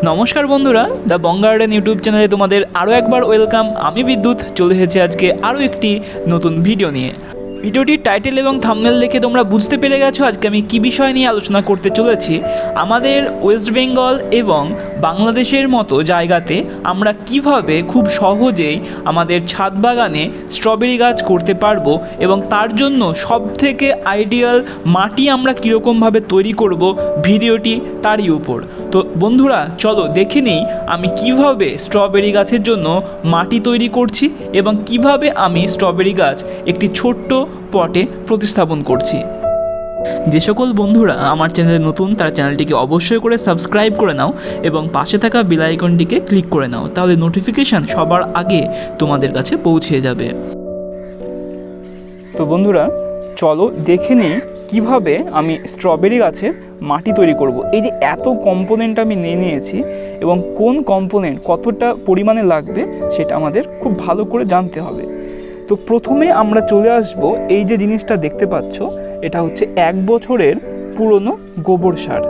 নমস্কার বন্ধুরা, the Bong garden YouTube চ্যানেলে তোমাদের আরও একবার ওয়েলকাম। আমি বিদ্যুৎ চলে এসেছি আজকে আরও একটি নতুন ভিডিও নিয়ে। ভিডিওটির টাইটেল এবং থাম্বনেল দেখে তোমরা বুঝতে পেরে গেছো আজকে আমি কী বিষয় নিয়ে আলোচনা করতে চলেছি। আমাদের ওয়েস্ট বেঙ্গল এবং বাংলাদেশের মতো জায়গাতে আমরা কিভাবে খুব সহজেই আমাদের ছাদ বাগানে স্ট্রবেরি গাছ করতে পারবো এবং তার জন্য সবথেকে আইডিয়াল মাটি আমরা কীরকমভাবে তৈরি করব, ভিডিওটি তারই উপর। তো বন্ধুরা চলো দেখে নিই আমি কিভাবে স্ট্রবেরি গাছের জন্য মাটি তৈরি করছি এবং কিভাবে আমি স্ট্রবেরি গাছ একটি ছোট্ট পটে প্রতিস্থাপন করছি। যে সকল বন্ধুরা আমার চ্যানেলে নতুন তারা চ্যানেলটিকে অবশ্যই করে সাবস্ক্রাইব করে নাও এবং পাশে থাকা বেল আইকনটিকে ক্লিক করে নাও, তাহলে নোটিফিকেশান সবার আগে তোমাদের কাছে পৌঁছে যাবে। তো বন্ধুরা চলো দেখে নিই কীভাবে আমি স্ট্রবেরি গাছের মাটি তৈরি করব। এই যে এত কম্পোনেন্ট আমি নিয়েছি এবং কোন কম্পোনেন্ট কতটা পরিমাণে লাগবে সেটা আমাদের খুব ভালো করে জানতে হবে। তো প্রথমে আমরা চলে আসব, এই যে জিনিসটা দেখতে পাচ্ছ এটা হচ্ছে 1 বছরের পুরনো গোবর সার।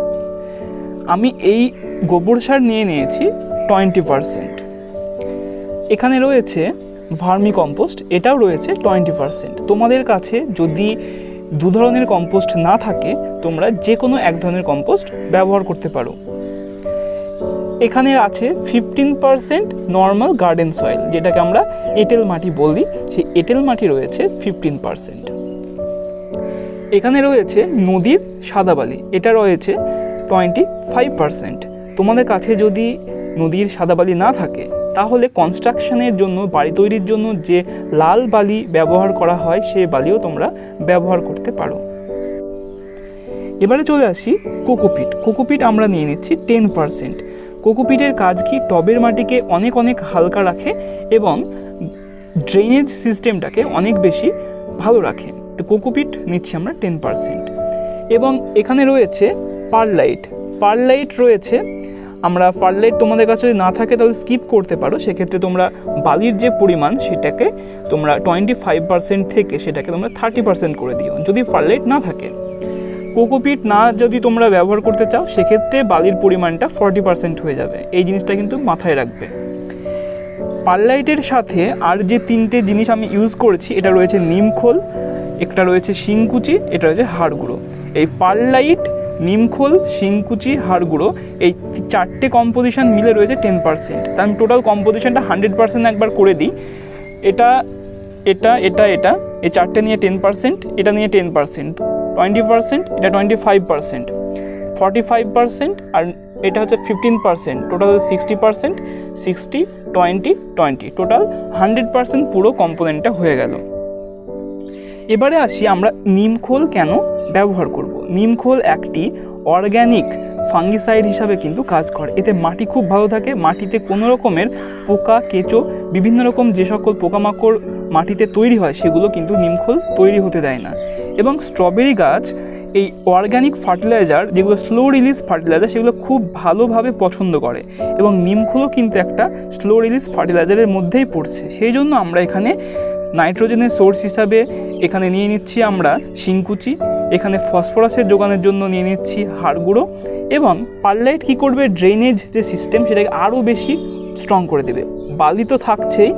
আমি এই গোবর সার নিয়েছি 20%। এখানে রয়েছে ভার্মি কম্পোস্ট, এটাও রয়েছে 20%। তোমাদের কাছে যদি 2 ধরনের কম্পোস্ট না থাকে তোমরা যে কোনো 1 ধরনের কম্পোস্ট ব্যবহার করতে পারো। এখানে আছে 15% নর্মাল গার্ডেন সয়েল, যেটাকে আমরা এঁটেল মাটি বলি, সেই এঁটেল মাটি রয়েছে 15%। এখানে রয়েছে নদীর সাদা বালি, এটা রয়েছে 25%। তোমাদের কাছে যদি নদীর সাদা বালি না থাকে তাহলে কনস্ট্রাকশনের জন্য, বাড়ি তৈরির জন্য যে লাল বালি ব্যবহার করা হয় সেই বালিও তোমরা ব্যবহার করতে পারো। এবারে চলে আসি কোকোপিট। কোকোপিট আমরা নিয়ে নিচ্ছি 10%। কোকোপিটের কাজ কি, টবের মাটিকে অনেক হালকা রাখে এবং ড্রেনেজ সিস্টেমটাকে অনেক বেশি ভালো রাখে। তো কোকোপিট নিচ্ছি আমরা 10%। এবং এখানে রয়েছে পারলাইট রয়েছে। আমরা পারলাইট তোমাদের কাছে যদি না থাকে তাহলে স্কিপ করতে পারো, সেক্ষেত্রে তোমরা বালির যে পরিমাণ সেটাকে তোমরা 25% থেকে সেটাকে তোমরা 30% করে দিও যদি পারলাইট না থাকে। কোকোপিট না যদি তোমরা ব্যবহার করতে চাও সেক্ষেত্রে বালির পরিমাণটা 40% হয়ে যাবে। এই জিনিসটা কিন্তু মাথায় রাখবে। পারলাইটের সাথে আর যে 3টে জিনিস আমি ইউজ করেছি, এটা রয়েছে নিমখোল, একটা রয়েছে শিংকুচি, এটা রয়েছে হাড় গুঁড়ো। এই পারলাইট, নিমখোল, শিংকুচি, হাড় গুঁড়ো, এই 4টে কম্পোজিশন মিলে রয়েছে 10%। তাই আমি টোটাল কম্পোজিশনটা 100% একবার করে দিই। এটা এই 4টে নিয়ে 10%, এটা নিয়ে 10%, 20%, এটা 25%, 45%, আর এটা হচ্ছে 15%, টোটাল 60%, 60, 20, 20, টোটাল 100% পুরো কম্পোনেন্টটা হয়ে গেল। এবারে আসি আমরা নিমখোল কেন ব্যবহার করব। নিমখোল একটি অর্গ্যানিক ফাঙ্গিসাইড হিসাবে কিন্তু কাজ করে। এতে মাটি খুব ভালো থাকে, মাটিতে কোনো রকমের পোকা, কেঁচো, বিভিন্ন রকম যে সকল পোকামাকড় মাটিতে তৈরি হয় সেগুলো কিন্তু নিমখোল তৈরি হতে দেয় না। এবং স্ট্রবেরি গাছ এই অর্গ্যানিক ফার্টিলাইজার, যেগুলো স্লো রিলিজ ফার্টিলাইজার, সেগুলো খুব ভালোভাবে পছন্দ করে এবং নিমখোলও কিন্তু একটা স্লো রিলিজ ফার্টিলাইজারের মধ্যেই পড়ছে। সেই জন্য আমরা এখানে নাইট্রোজেনের সোর্স হিসাবে এখানে নিয়ে নিচ্ছি আমরা শিংকুচি, এখানে ফসফরাসের যোগানের জন্য নিয়ে নিচ্ছি হাড় গুঁড়ো। এবং পারলাইট কী করবে, ড্রেনেজ যে সিস্টেম সেটাকে আরও বেশি স্ট্রং করে দেবে। বালি তো থাকছেই,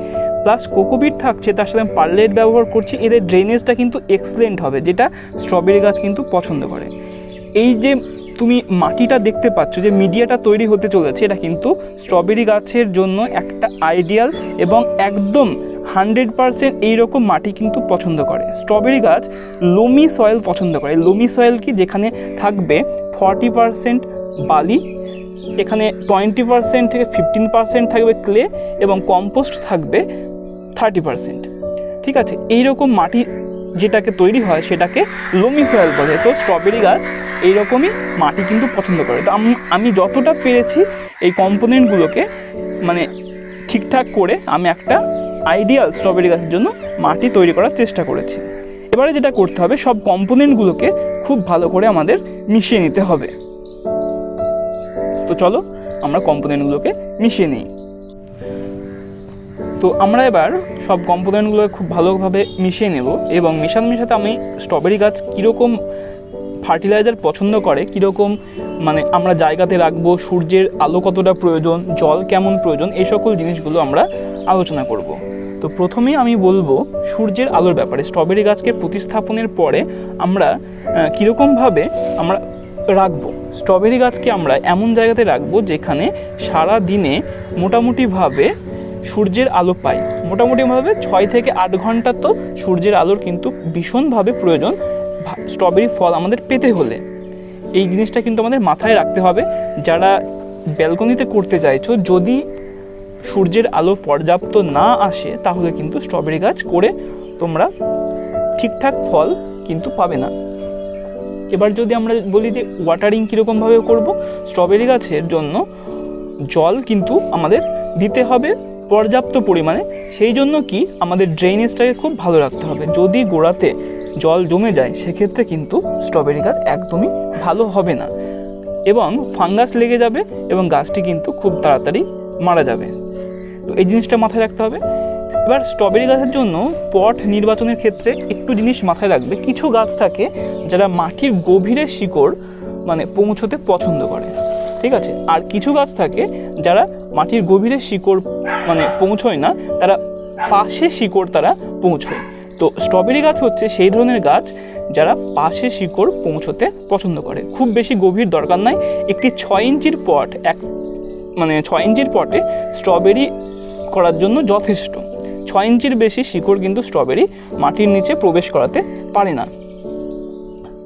প্লাস কোকোপিট থাকছে, তার সাথে পারলাইট ব্যবহার করছি, এদের ড্রেনেজটা কিন্তু এক্সেলেন্ট হবে, যেটা স্ট্রবেরি গাছ কিন্তু পছন্দ করে। এই যে তুমি মাটিটা দেখতে পাচ্ছ, যে মিডিয়াটা তৈরি হতে চলেছে, এটা কিন্তু স্ট্রবেরি গাছের জন্য একটা আইডিয়াল এবং একদম 100% এইরকম মাটি কিন্তু পছন্দ করে। স্ট্রবেরি গাছ লোমি সয়েল পছন্দ করে। লোমি সয়েল কি, যেখানে থাকবে 40% বালি, এখানে 20% থেকে 15% থাকবে ক্লে এবং কম্পোস্ট থাকবে 30%। ঠিক আছে, এইরকম মাটি যেটাকে তৈরি হয় সেটাকে লোমি সয়েল বলে। তো স্ট্রবেরি গাছ এইরকমই মাটি কিন্তু পছন্দ করে। তো আমি যতটা পেরেছি এই কম্পোনেন্টগুলোকে মানে ঠিকঠাক করে আমি একটা আইডিয়াল স্ট্রবেরি গাছের জন্য মাটি তৈরি করার চেষ্টা করেছি। এবারে যেটা করতে হবে, সব কম্পোনেন্টগুলোকে খুব ভালো করে আমাদের মিশিয়ে নিতে হবে। তো চলো আমরা কম্পোনেন্টগুলোকে মিশিয়ে নিই। তো আমরা এবার সব কম্পোনেন্টগুলোকে খুব ভালোভাবে মিশিয়ে নেব এবং মেশাতে আমি স্ট্রবেরি গাছ কীরকম ফার্টিলাইজার পছন্দ করে, কীরকম মানে আমরা জায়গাতে রাখবো, সূর্যের আলো কতটা প্রয়োজন, জল কেমন প্রয়োজন, এই সকল জিনিসগুলো আমরা আলোচনা করব। তো প্রথমেই আমি বলবো সূর্যের আলোর ব্যাপারে। স্ট্রবেরি গাছকে প্রতিস্থাপনের পরে আমরা কীরকমভাবে আমরা রাখবো। স্ট্রবেরি গাছকে আমরা এমন জায়গাতে রাখবো যেখানে সারা দিনে মোটামুটিভাবে সূর্যের আলো পাই। মোটামুটিভাবে 6 থেকে 8 ঘন্টা তো সূর্যের আলোর কিন্তু ভীষণভাবে প্রয়োজন স্ট্রবেরি ফল আমাদের পেতে হলে। এই জিনিসটা কিন্তু আমাদের মাথায় রাখতে হবে। যারা ব্যালকনিতে করতে চাইছো, যদি সূর্যের আলো পর্যাপ্ত না আসে তাহলে কিন্তু স্ট্রবেরি গাছ করে তোমরা ঠিকঠাক ফল কিন্তু পাবে না। এবার যদি আমরা বলি যে ওয়াটারিং কীরকমভাবে করব, স্ট্রবেরি গাছের জন্য জল কিন্তু আমাদের দিতে হবে পর্যাপ্ত পরিমাণে। সেই জন্য কি আমাদের ড্রেনেজটাকে খুব ভালো রাখতে হবে। যদি গোড়াতে জল জমে যায় সেক্ষেত্রে কিন্তু স্ট্রবেরি গাছ একদমই ভালো হবে না এবং ফাঙ্গাস লেগে যাবে এবং গাছটি কিন্তু খুব তাড়াতাড়ি মারা যাবে। তো এই জিনিসটা মাথায় রাখতে হবে। এবার স্ট্রবেরি গাছের জন্য পট নির্বাচনের ক্ষেত্রে একটু জিনিস মাথায় রাখবে। কিছু গাছ থাকে যারা মাটির গভীরে শিকড় মানে পৌঁছতে পছন্দ করে, ঠিক আছে। আর কিছু গাছ থাকে যারা মাটির গভীরে শিকড় মানে পৌঁছয় না, তারা পাশে শিকড় তারা পৌঁছয়। তো স্ট্রবেরি গাছ হচ্ছে সেই ধরনের গাছ যারা পাশে শিকড় পৌঁছতে পছন্দ করে। খুব বেশি গভীর দরকার নাই, একটি 6 ইঞ্চির পট 6 ইঞ্চির পটে স্ট্রবেরি করার জন্য যথেষ্ট। 6 ইঞ্চির বেশি শিকড় কিন্তু স্ট্রবেরি মাটির নিচে প্রবেশ করাতে পারে না।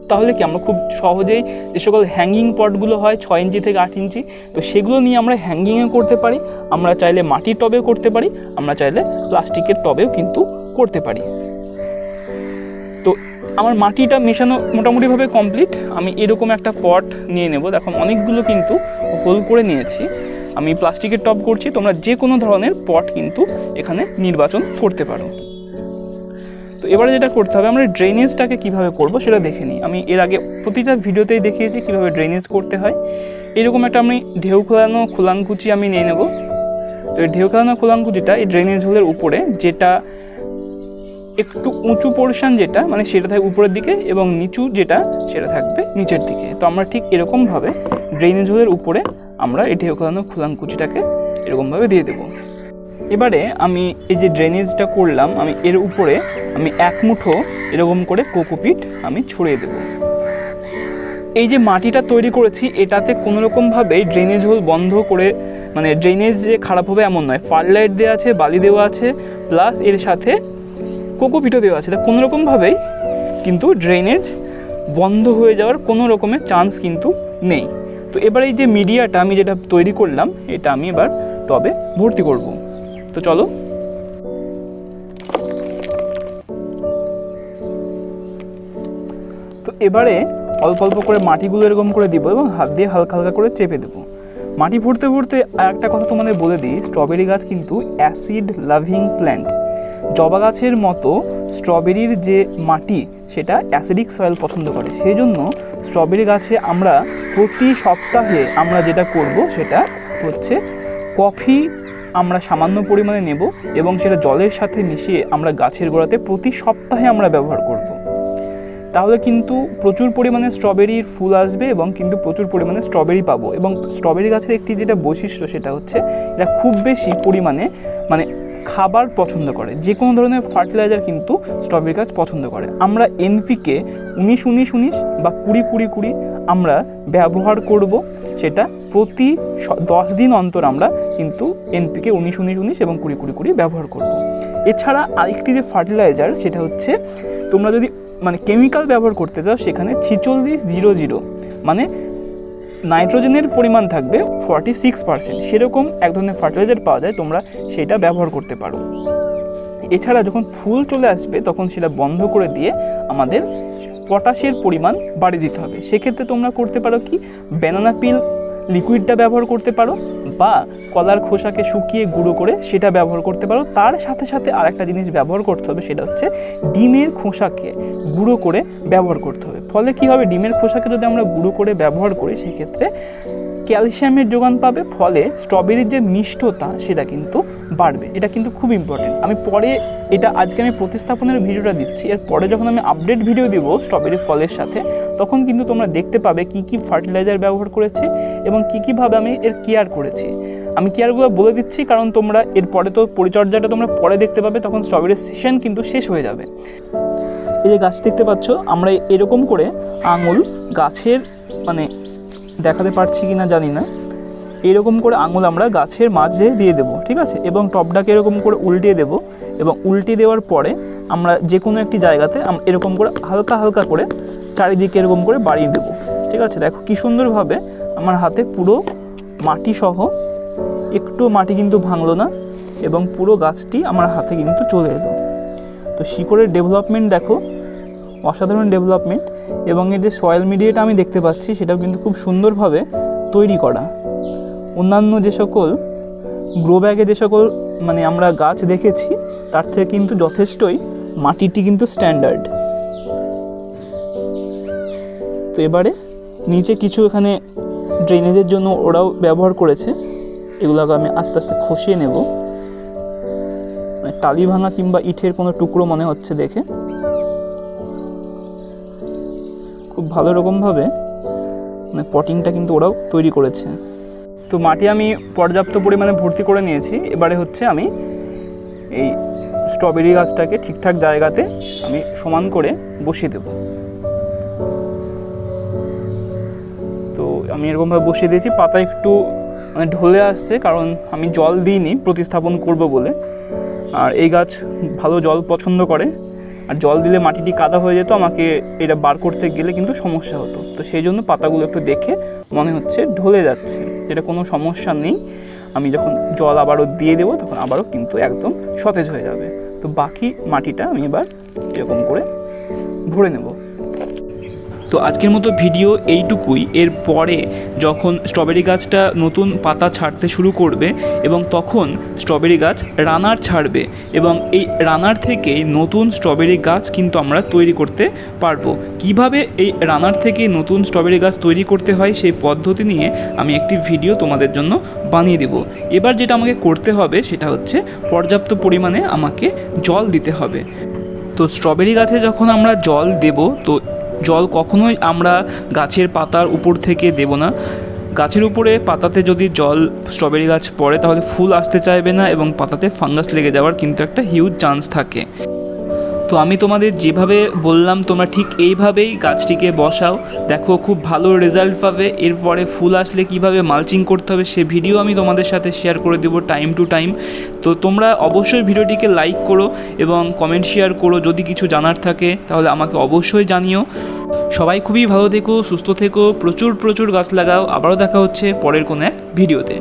তাহলে কি আমরা খুব সহজেই যে সকল হ্যাঙ্গিং পটগুলো হয় 6 ইঞ্চি থেকে 8 ইঞ্চি, তো সেগুলো নিয়ে আমরা হ্যাঙ্গিংও করতে পারি। আমরা চাইলে মাটির টবেও করতে পারি, আমরা চাইলে প্লাস্টিকের টবেও কিন্তু করতে পারি। তো আমার মাটিটা মেশানো মোটামুটিভাবে কমপ্লিট। আমি এরকম একটা পট নিয়ে নেব। দেখো অনেকগুলো কিন্তু হোল করে নিয়েছি। আমি প্লাস্টিকের টব করছি, তোমরা যে কোনো ধরনের পট কিন্তু এখানে নির্বাচন করতে পারো। তো এবারে যেটা করতে হবে, আমরা ড্রেনেজটাকে কিভাবে করব সেটা দেখে নিই। আমি এর আগে প্রতিটা ভিডিওতেই দেখিয়েছি কিভাবে ড্রেনেজ করতে হয়। এরকম একটা আমি ঢেউ খেলানো খোলাঙ্কুচি আমি নিয়ে নেব। তো এই ঢেউ খেলানো খোলাঙ্কুচিটা এই ড্রেনেজ হোলের উপরে, যেটা একটু উঁচু পোর্শন যেটা মানে সেটা থাকবে উপরের দিকে এবং নিচু যেটা সেটা থাকবে নিচের দিকে। তো আমরা ঠিক এরকমভাবে ড্রেনেজ হোলের উপরে আমরা এই ঢেউ খেলানো খোলাঙ্কুচিটাকে এরকমভাবে দিয়ে দেবো। এবারে আমি এই যে ড্রেনেজটা করলাম, আমি এর উপরে আমি 1 মুঠো এরকম করে কোকোপিট আমি ছড়িয়ে দেব। এই যে মাটিটা তৈরি করেছি এটাতে কোনো রকমভাবেই ড্রেনেজ হোল বন্ধ করে মানে ড্রেনেজ যে খারাপ হবে এমন নয়। ফার্টিলাইট দেওয়া আছে, বালি দেওয়া আছে, প্লাস এর সাথে কোকোপিটও দেওয়া আছে। তা কোনো রকমভাবেই কিন্তু ড্রেনেজ বন্ধ হয়ে যাওয়ার কোনো রকমের চান্স কিন্তু নেই। তো এবার এই যে মিডিয়াটা আমি যেটা তৈরি করলাম এটা আমি এবার টবে ভর্তি করব। তো চলো। তো এবারে অল্প অল্প করে মাটিগুলো এরকম করে দিব এবং হাত দিয়ে হালকা হালকা করে চেপে দেবো। মাটি ভরতে ভরতে আর একটা কথা তোমাদের বলে দিই, স্ট্রবেরি গাছ কিন্তু অ্যাসিড লাভিং প্ল্যান্ট। জবা গাছের মতো স্ট্রবেরির যে মাটি সেটা অ্যাসিডিক সয়েল পছন্দ করে। সেই জন্য স্ট্রবেরি গাছে আমরা প্রতি সপ্তাহে আমরা যেটা করব সেটা হচ্ছে কফি আমরা সামান্য পরিমাণে নেব এবং সেটা জলের সাথে মিশিয়ে আমরা গাছের গোড়াতে প্রতি সপ্তাহে আমরা ব্যবহার করব। তাহলে কিন্তু প্রচুর পরিমাণে স্ট্রবেরির ফুল আসবে এবং কিন্তু প্রচুর পরিমাণে স্ট্রবেরি পাবো। এবং স্ট্রবেরি গাছের একটি যেটা বৈশিষ্ট্য সেটা হচ্ছে এটা খুব বেশি পরিমাণে মানে খাবার পছন্দ করে। যে কোনো ধরনের ফার্টিলাইজার কিন্তু স্ট্রবেরি গাছ পছন্দ করে। আমরা এনপিকে 19-19-19 বা 20-20-20 আমরা ব্যবহার করব। সেটা প্রতি 10 দিন অন্তর আমরা কিন্তু এনপিকে 19-19-19 এবং 20-20-20 ব্যবহার করব। এছাড়া আরেকটি যে ফার্টিলাইজার সেটা হচ্ছে তোমরা যদি মানে কেমিক্যাল ব্যবহার করতে চাও সেখানে 46-00 মানে নাইট্রোজেনের পরিমাণ থাকবে 46%, সেরকম এক ধরনের ফার্টিলাইজার পাওয়া যায়, তোমরা সেটা ব্যবহার করতে পারো। এছাড়া যখন ফুল চলে আসবে তখন সেটা বন্ধ করে দিয়ে আমাদের পটাশের পরিমাণ বাড়িয়ে দিতে হবে। সেক্ষেত্রে তোমরা করতে পারো কি, ব্যানানা পিল লিকুইডটা ব্যবহার করতে পারো বা কলার খোসাকে শুকিয়ে গুঁড়ো করে সেটা ব্যবহার করতে পারো। তার সাথে সাথে আরেকটা জিনিস ব্যবহার করতে হবে, সেটা হচ্ছে ডিমের খোসাকে গুঁড়ো করে ব্যবহার করতে হবে। ফলে কি হবে, ডিমের খোসাকে যদি আমরা গুঁড়ো করে ব্যবহার করি সেক্ষেত্রে ক্যালসিয়ামের যোগান পাবে, ফলে স্ট্রবেরির যে মিষ্টতা সেটা কিন্তু বাড়বে। এটা কিন্তু খুব ইম্পর্টেন্ট। আমি পরে এটা আজকে আমি প্রতিস্থাপনের ভিডিওটা দিচ্ছি, এর পরে যখন আমি আপডেট ভিডিও দিব স্ট্রবেরি ফলের সাথে, তখন কিন্তু তোমরা দেখতে পাবে কি কি ফার্টিলাইজার ব্যবহার করেছি এবং কীভাবে আমি এর কেয়ার করেছি। আমি কেয়ারগুলো বলে দিচ্ছি কারণ তোমরা এর পরে তো পরিচর্যাটা তোমরা পরে দেখতে পাবে, তখন স্ট্রবেরির সিজন কিন্তু শেষ হয়ে যাবে। এই যে গাছ দেখতে পাচ্ছ, আমরা এরকম করে আঙুল গাছের মানে দেখাতে পারছি কি না জানি না, এরকম করে আঙুল আমরা গাছের মাঝে দিয়ে দেবো, ঠিক আছে? এবং টপটাকে এরকম করে উল্টিয়ে দেবো, এবং উল্টিয়ে দেওয়ার পরে আমরা যে কোনো একটি জায়গাতে এরকম করে হালকা হালকা করে চারিদিকে এরকম করে বাড়িয়ে দেবো, ঠিক আছে? দেখো কী সুন্দরভাবে আমার হাতে পুরো মাটি সহ, একটু মাটি কিন্তু ভাঙলো না, এবং পুরো গাছটি আমার হাতে কিন্তু চলে এলো। তো শিকড়ের ডেভেলপমেন্ট দেখো, অসাধারণ ডেভেলপমেন্ট। এবং এর যে সয়েল মিডিয়াটা আমি দেখতে পাচ্ছি সেটাও কিন্তু খুব সুন্দরভাবে তৈরি করা। অন্যান্য যে সকল গ্রো ব্যাগে যে সকল মানে আমরা গাছ দেখেছি তার থেকে কিন্তু যথেষ্টই মাটিটি কিন্তু স্ট্যান্ডার্ড। তো এবারে নিচে কিছু এখানে ড্রেনেজের জন্য ওরাও ব্যবহার করেছে, এগুলোকে আমি আস্তে আস্তে খসিয়ে নেব। টালি ভাঙা কিংবা ইটের কোনো টুকরো মনে হচ্ছে দেখে। খুব ভালো রকমভাবে মানে পটিংটা কিন্তু ওরাও তৈরি করেছে। তো মাটি আমি পর্যাপ্ত পরিমাণে ভর্তি করে নিয়েছি। এবারে হচ্ছে আমি এই স্ট্রবেরি গাছটাকে ঠিকঠাক জায়গাতে আমি সমান করে বসিয়ে দেব। তো আমি এরকমভাবে বসিয়ে দিয়েছি। পাতা একটু মানে ঢলে আসছে, কারণ আমি জল দিইনি প্রতিস্থাপন করব বলে। আর এই গাছ ভালো জল পছন্দ করে, আর জল দিলে মাটিটি কাদা হয়ে যেত, আমাকে এটা বার করতে গেলে কিন্তু সমস্যা হতো। তো সেই জন্য পাতাগুলো একটু দেখে মনে হচ্ছে ঢলে যাচ্ছে, যেটা কোনো সমস্যা নেই। আমি যখন জল আবারও দিয়ে দেবো তখন আবারও কিন্তু একদম সতেজ হয়ে যাবে। তো বাকি মাটিটা আমি এবার এরকম করে ভরে নেব। তো আজকের মতো ভিডিও এইটুকুই। এর পরে যখন স্ট্রবেরি গাছটা নতুন পাতা ছাড়তে শুরু করবে এবং তখন স্ট্রবেরি গাছ রানার ছাড়বে, এবং এই রানার থেকেই নতুন স্ট্রবেরি গাছ কিন্তু আমরা তৈরি করতে পারবো। কিভাবে এই রানার থেকে নতুন স্ট্রবেরি গাছ তৈরি করতে হয় সেই পদ্ধতি নিয়ে আমি একটি ভিডিও তোমাদের জন্য বানিয়ে দেব। এবার যেটা আমাকে করতে হবে সেটা হচ্ছে পর্যাপ্ত পরিমাণে আমাকে জল দিতে হবে। তো স্ট্রবেরি গাছে যখন আমরা জল দেব, তো জল কখনোই আমরা গাছের পাতার উপর থেকে দেব না। গাছের উপরে পাতাতে যদি জল স্ট্রবেরি গাছ পড়ে তাহলে ফুল আসতে চাইবে না, এবং পাতাতে ফাঙ্গাস লেগে যাওয়ার কিন্তু একটা হিউজ চান্স থাকে। তো আমি তোমাদের যেভাবে বললাম তোমরা ঠিক এইভাবেই গাছটিকে বসাও, দেখো খুব ভালো রেজাল্ট পাবে। এরপরে ফুল আসলে কিভাবে মালচিং করতে হবে সে ভিডিও আমি তোমাদের সাথে শেয়ার করে দেবো টাইম টু টাইম। তো তোমরা অবশ্যই ভিডিওটিকে লাইক করো এবং কমেন্ট শেয়ার করো। যদি কিছু জানার থাকে তাহলে আমাকে অবশ্যই জানিও। সবাই খুবই ভালো থেকো, সুস্থ থেকো, প্রচুর গাছ লাগাও। আবারও দেখা হচ্ছে পরের কোনো এক ভিডিওতে।